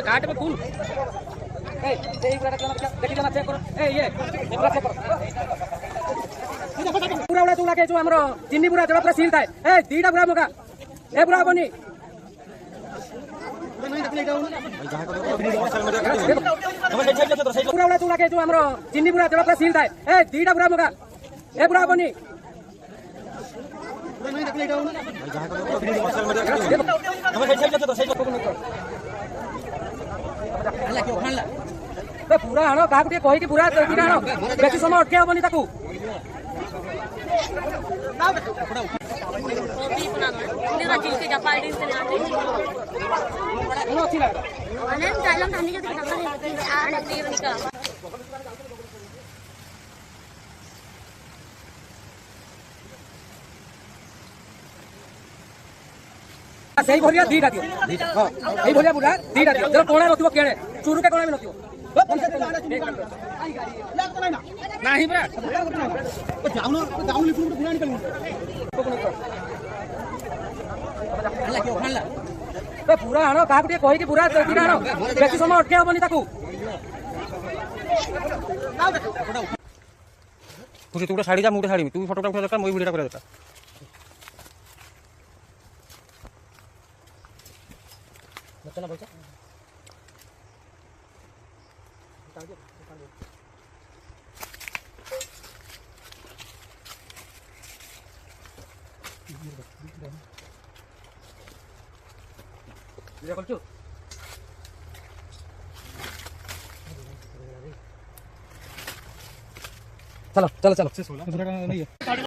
घाट में कौन पूरा उड़ा तुला के जो हमरो चिन्नी पूरा जब पूरा सील थाए ए दीटा पूरा मगा ए पूरा बनी पूरा उड़ा तुला के जो हमरो चिन्नी पूरा जब पूरा सील थाए ए दीटा पूरा मगा ए पूरा बनी पूरा आण क्या कहीकि पूरा आण बेसी समय अटके हेनी ताकू सही भरिया दीटा दियो यही भरिया पूरा दीटा दियो जब कोणा नथिबो केणे चुरु के कोणा भी नथिबो नाही बरा जाउन लिखु पुरा निकल पूरा आण क्या कहीकि पूरा दीटा आण बेसी समय अटके हेनी ताकू तू गोटे शाड़ी जा मुझे शाड़ी तू फोटोटा उठा दरकार मुझे भिडियो दरकार बच्चा ना बच्चा चलो चलो चलो